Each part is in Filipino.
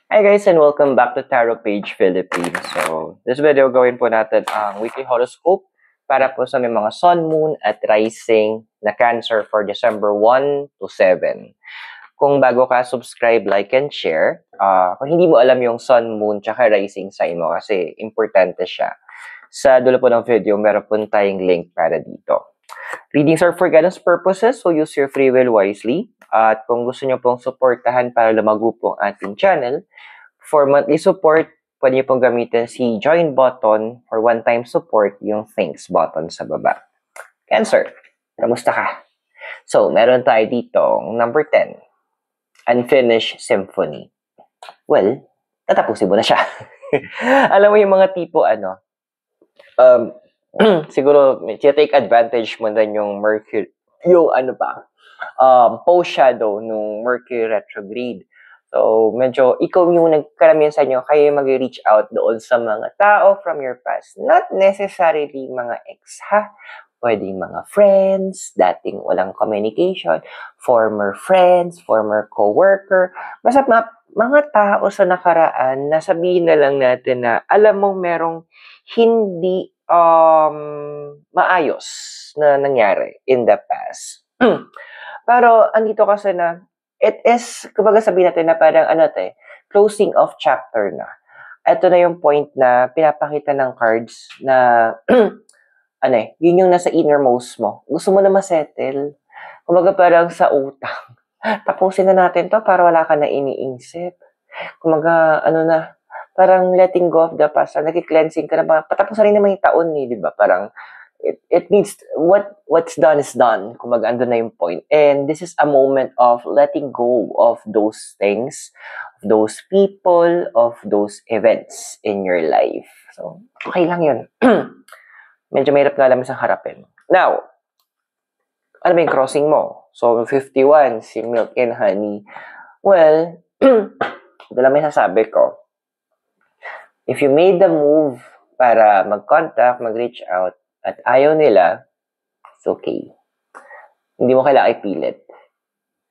Hi guys and welcome back to Tarot Page Philippines. So, this video gawin po natin ang weekly horoscope para po sa may mga sun, moon at rising na Cancer for December 1 to 7. Kung bago ka, subscribe, like, and share. Kung hindi mo alam yung sun, moon, tsaka rising sign mo kasi importante siya. Sa dulo po ng video, meron po tayong link para dito. Readings are for guidance purposes, so use your free will wisely. At kung gusto nyo pong supportahan para lumago po ang ating channel, for monthly support, pwede nyo pong gamitin si join button. For one-time support, yung thanks button sa baba. Cancer, kamusta ka? So, meron tayo ditong number 10, Unfinished Symphony. Well, tatapusin mo na siya. Alam mo yung mga tipo, siguro, take advantage mo na yung Mercury, yung post-shadow nung Mercury retrograde. So, medyo ikaw yung nagkaramihan sa inyo, kayo mag-reach out doon sa mga tao from your past. Not necessarily mga ex, ha? Pwedeng mga friends, dating walang communication, former friends, former co-worker. Basta mga tao sa nakaraan, nasabihin na lang natin na alam mong merong hindi maayos na nangyari in the past. Pero andito kasi na it is, kumbaga sabihin natin na parang closing of chapter na. Ito na yung point na pinapakita ng cards na yun yung nasa innermost mo. Gusto mo na masettle. Kumbaga parang sa utang. Tapusin na natin to para wala ka na iniisip. Kumbaga, parang letting go of the past. Nag-cleansing ka na ba? Patapos na rin naman yung taon di ba? Parang, it needs, what's done is done. Kumbaga, andun na yung point. And this is a moment of letting go of those things, of those people, of those events in your life. So, okay lang yun. Medyo mahirap nga lang sa harapin. Now, ano ba yung crossing mo? So, 51, si Milk and Honey. Well, ito lang may sasabi ko. If you made the move para mag-contact, mag-reach out, at ayaw nila, it's okay. Hindi mo kailangan ipilit.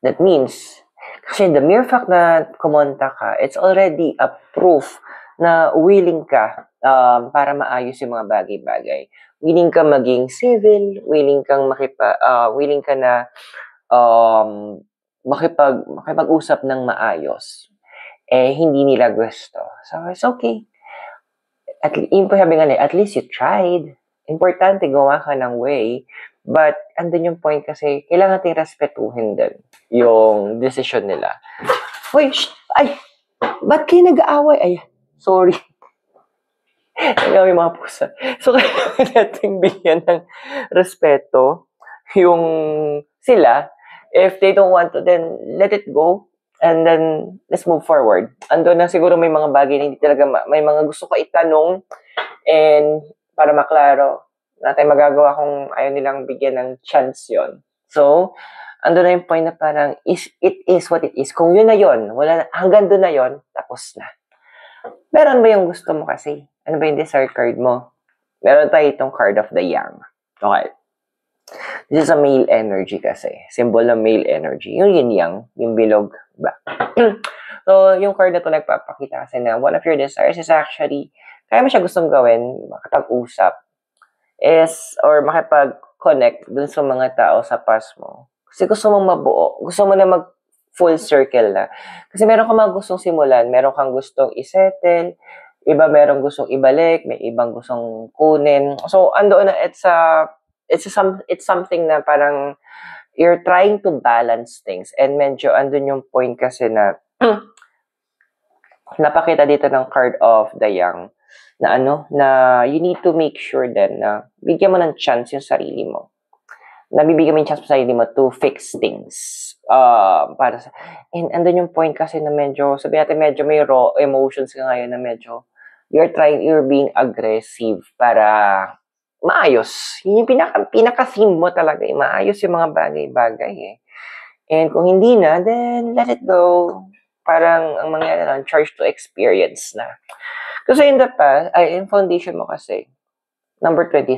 That means, kasi the mere fact na kumonta ka, it's already a proof na willing ka para maayos yung mga bagay-bagay. Willing ka maging civil, willing kang willing ka na makipag-usap ng maayos. Hindi nila gusto. So, it's okay. At least you tried. Importante, gawa ka ng way. But, andun yung point kasi, kailangan natin respetuhin din yung decision nila. Uy, ay, ba't kayo nag-aaway? Ay, sorry. May mga pusa. So, kailangan natin bigyan ng respeto yung sila. If they don't want to, then let it go. And then, let's move forward. Ando na siguro may mga bagay na hindi talaga, may mga gusto ka itanong and para maklaro, natin magagawa kung ayaw nilang bigyan ng chance yon. So, ando na yung point na parang, it is what it is. Kung yun na yun, hanggang doon na yun, tapos na. Meron ba yung gusto mo kasi? Ano ba yung desire card mo? Meron tayo itong card of the Yang. Okay. This is a male energy kasi. Symbol ng male energy. Yung yin-yang, yung bilog. Ba? So, yung card na to nagpapakita kasi na one of your desires is actually, kaya mo siya gustong gawin, makapag-usap, or makipag-connect dun sa mga tao sa past mo. Kasi gusto mong mabuo. Gusto mo na mag-full circle na. Kasi meron kang mga gustong simulan, meron kang gustong isettle, iba merong gustong ibalik, may ibang gustong kunin. So, andoon na, it's something na parang you're trying to balance things. And medyo andun yung point kasi na napakita dito ng card of the Yang na you need to make sure then na bigyan mo ng chance yung sarili mo. Nabibigyan mo yung chance sa sarili mo to fix things. And andun yung point kasi na medyo, sabi natin medyo may raw emotions ka ngayon na medyo you're being aggressive para maayos. Yun yung pinaka-theme mo talaga. Maayos yung mga bagay-bagay And kung hindi na, then let it go. Parang ang mangyayari lang, charge to experience na. Kasi in the past, in foundation mo kasi, number 23,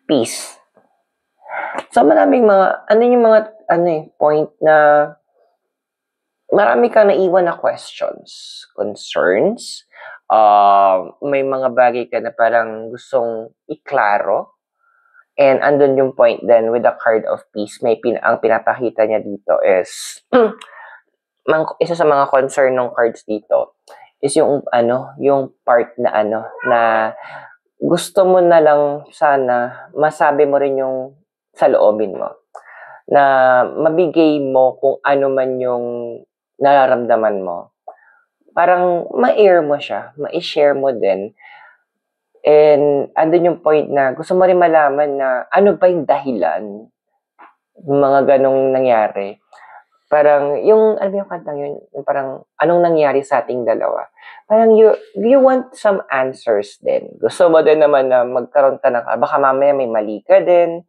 peace. So maraming mga, point na marami kang naiwan na questions, concerns, may mga bagay ka na parang gustong iklaro, and andun yung point then with the card of peace, ang pinapakita niya dito is, isa sa mga concern ng cards dito is yung yung part na gusto mo na lang sana masabi mo rin yung saloobin mo. Na mabigay mo kung ano man yung nararamdaman mo. Parang ma-air mo siya, ma-share mo din. And andun yung point na gusto mo rin malaman na ano ba yung dahilan ng mga ganong nangyari. Parang yung, ano ba yung kantang yun? Yung parang, anong nangyari sa ating dalawa? Parang you want some answers din. Gusto mo din naman na magkaroon ka baka mamaya may mali ka din.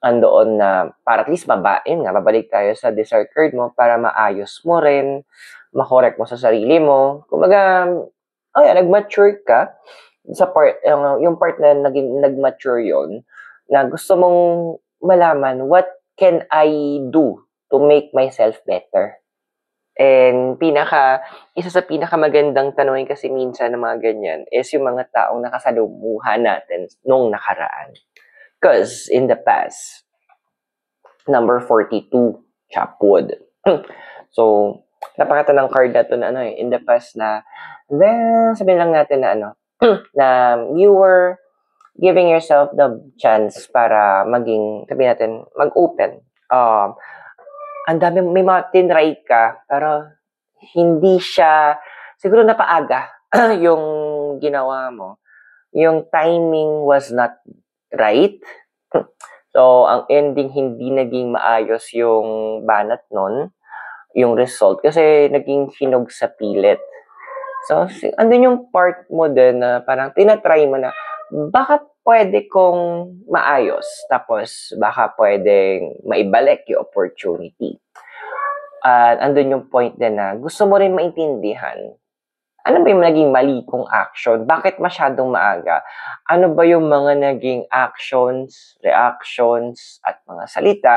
Andoon na, para at least babalik tayo sa desire card mo para maayos mo rin, makorek mo sa sarili mo. Kumbaga, nag-mature ka sa part, yung part na nag-mature yon na gusto mong malaman, what can I do to make myself better? And isa sa pinakamagandang tanongin kasi minsan ng mga ganyan is yung mga taong nakasalumuhan natin nung nakaraan. Because in the past, number 42, Chapwood. So, napakita ng card na to na in the past na, then, sabihin lang natin na na you were giving yourself the chance para sabihin natin, mag-open. Ang dami, may mga tinry ka, pero hindi siya, siguro napaaga yung ginawa mo. Yung timing was not right. So, ang ending, hindi naging maayos yung banat nun, yung result, kasi naging hinog sa pilit. So, andun yung part mo din na parang tinatry mo na, baka pwede kong maayos, tapos baka pwedeng maibalik yung opportunity. At andun yung point din na gusto mo rin maintindihan, ano ba yung naging mali kong action? Bakit masyadong maaga? Ano ba yung mga naging actions, reactions, at mga salita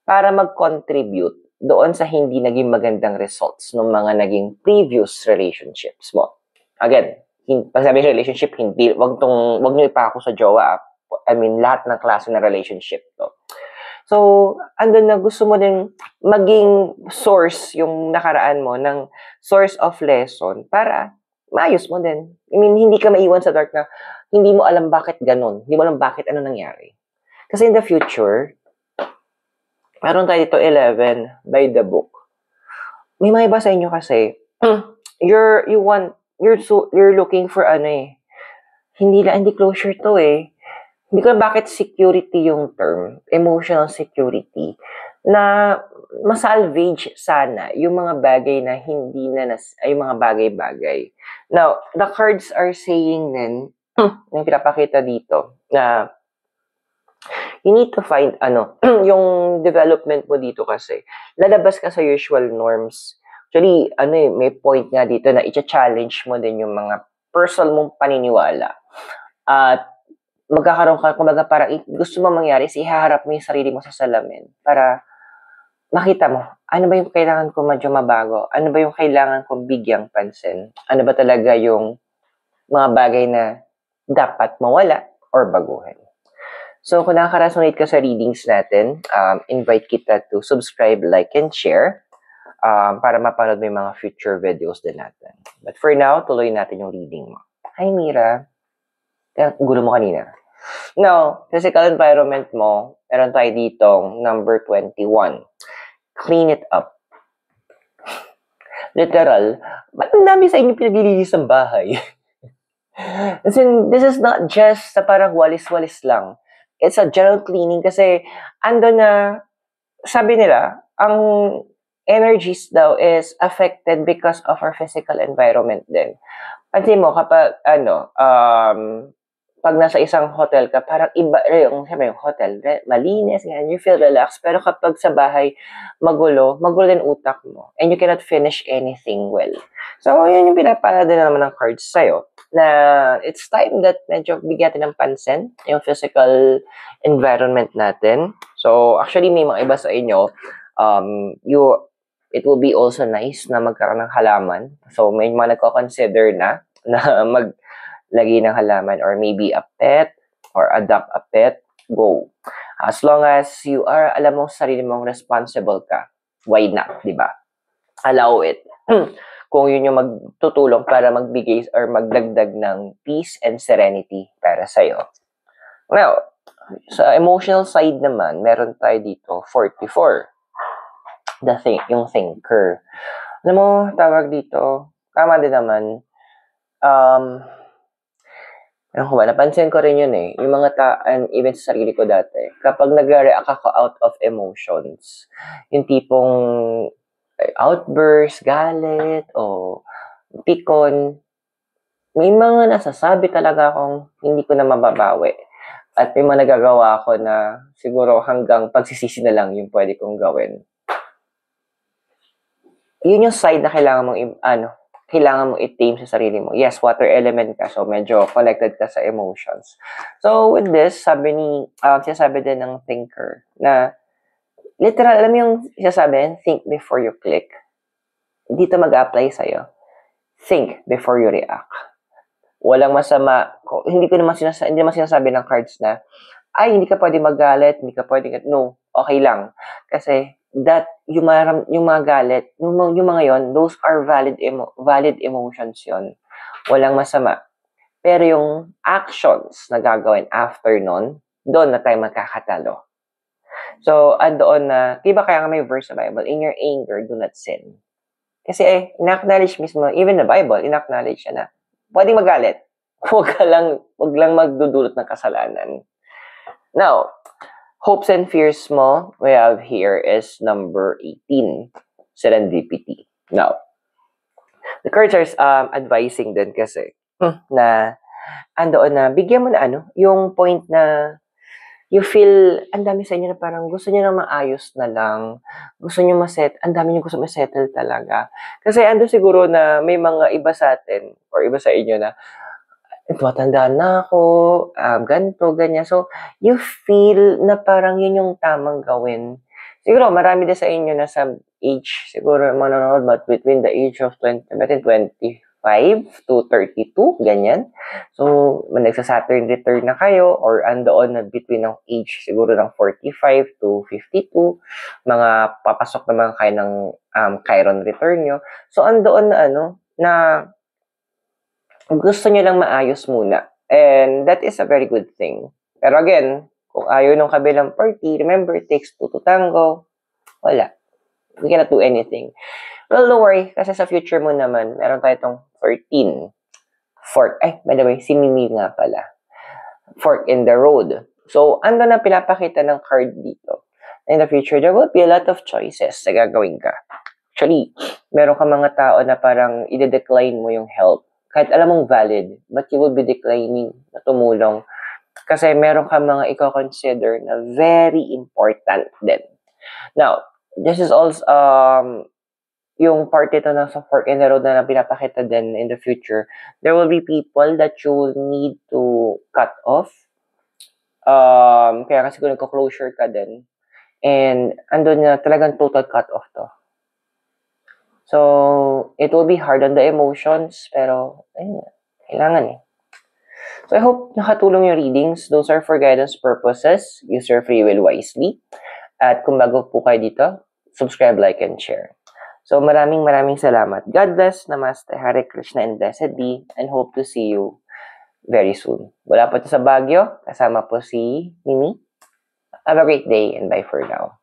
para mag-contribute doon sa hindi naging magandang results ng mga naging previous relationships mo? Again, pag sabi relationship, wag nyo ipako sa jowa. I mean, lahat ng klase ng relationship to. So, andun na gusto mo din maging source yung nakaraan mo ng source of lesson para maayos mo din. I mean, hindi ka maiwan sa dark na hindi mo alam bakit ganun. Hindi mo alam bakit ano nangyari. Kasi in the future, meron tayo dito 11 by the book. May mga iba sa inyo kasi, you're looking for hindi closure to eh. Hindi ko bakit security yung term, emotional security, na masalvage sana yung mga bagay na hindi na yung mga bagay-bagay. Now, the cards are saying then, yung pinapakita dito, na you need to find, yung development mo dito kasi, lalabas ka sa usual norms. Actually, may point nga dito na i-challenge mo din yung mga personal mong paniniwala. At magkakaroon ka, kumbaga parang gusto mo mangyari, ihaharap mo yung sarili mo sa salamin para makita mo, ano ba yung kailangan ko medyo mabago? Ano ba yung kailangan kong bigyang pansin? Ano ba talaga yung mga bagay na dapat mawala or baguhin? So, kung nakaka-resonate ka sa readings natin, invite kita to subscribe, like, and share para mapanood mo yung mga future videos din natin. But for now, tuloy natin yung reading mo. Hi, Mira. Gulo mo kanina. Now, physical environment mo, meron tayo ditong number 21. Clean it up. Literal, ba't ang dami sa inyo pinaglilinis ng bahay? As in, this is not just sa parang walis-walis lang. It's a general cleaning kasi ando na, sabi nila, ang energies daw is affected because of our physical environment din. Pansin mo, kapag, pag nasa isang hotel ka, parang iba, yung hotel, malinis, you feel relaxed. Pero kapag sa bahay, magulo din utak mo. And you cannot finish anything well. So, yun yung pinapala din naman ng cards sa'yo. Na it's time that medyo bigyan natin ng pansin yung physical environment natin. So, actually, may mga iba sa inyo, it will be also nice na magkaroon ng halaman. So, may mga nagko-consider na maglagay ng halaman or maybe a pet or adopt a pet, go. As long as you are, alam mo sa sarili mong responsible ka, why not, di ba? Allow it. Kung yun yung magtutulong para magbigay or magdagdag ng peace and serenity para sa'yo. Now, sa emotional side naman, meron tayo dito, 44. Yung thinker. Alam mo, tawag dito, tama din naman, ano ko ba, napansin ko rin yun eh, yung mga and even sa sarili ko dati, kapag nag-react ako out of emotions, yung tipong outburst, galit, o pikon, may mga nasasabi talaga akong hindi ko na mababawi. At may mga nagagawa ako na siguro hanggang pagsisisi na lang yung pwede kong gawin. Yun yung side na kailangan mong i-tame sa sarili mo. Yes, water element ka, so medyo connected ka sa emotions. So with this, sinasabi din ng thinker na literal, alam mo yung sinasabi, think before you click. Dito mag-apply sa'yo. Think before you react. Walang masama. Hindi naman sinasabi ng cards na, ay, hindi ka pwede magalit, hindi ka pwede, no, okay lang. Kasi, yung mga galit, yung mga yon, those are valid emotions yon. Walang masama. Pero yung actions na gagawin after nun, doon na tayo magkakatalo. So, andoon na, diba kaya nga may verse sa Bible, in your anger, do not sin. Kasi in-acknowledge mismo, even the Bible, in-acknowledge siya na, pwedeng magalit. Huwag lang magdudulot ng kasalanan. Now, hopes and fears mo, we have here is number 18, serendipity. Now, the cards are advising din kasi na andoon na, bigyan mo na yung point na you feel, ang dami sa inyo na parang gusto nyo na maayos na lang, gusto nyo ang dami nyo gusto ma-settle talaga. Kasi ando siguro na may mga iba sa atin, or iba sa inyo na, matanda na ako, ganito, ganyan. So, you feel na parang yun yung tamang gawin. Siguro, marami din sa inyo na sa age, siguro manonood, but between the age of 25 to 32, ganyan. So, nagsa-Saturn return na kayo, or andoon na between ng age, siguro ng 45 to 52, mga papasok naman kayo ng Chiron return nyo. So, andoon na na gusto nyo lang maayos muna. And that is a very good thing. Pero again, kung ayaw ng kabilang party, remember, it takes two to tango. Wala. We cannot do anything. Well, don't worry, kasi sa future mo naman, meron tayo itong 13. Fork. By the way, si Mimi nga pala. Fork in the road. So, ando na pinapakita ng card dito. In the future, there will be a lot of choices na gagawin ka. Actually, meron ka mga tao na parang i-decline mo yung help. Kahit alam mong valid, but you will be declining na tumulong. Kasi meron ka mga i-consider na very important din. Now, this is also, yung part ito na sa fork in the road na pinapakita din in the future, there will be people that you will need to cut off. Kaya kasi kung nagko-closure ka din, and andun na talagang total cut off to. So, it will be hard on the emotions, pero, kailangan So, I hope nakatulong yung readings. Those are for guidance purposes. Use your free will wisely. At kung bago po kayo dito, subscribe, like, and share. So, maraming salamat. God bless, Namaste, Hare Krishna, and blessed be, and hope to see you very soon. Wala po ito sa Baguio. Kasama po si Mimi. Have a great day, and bye for now.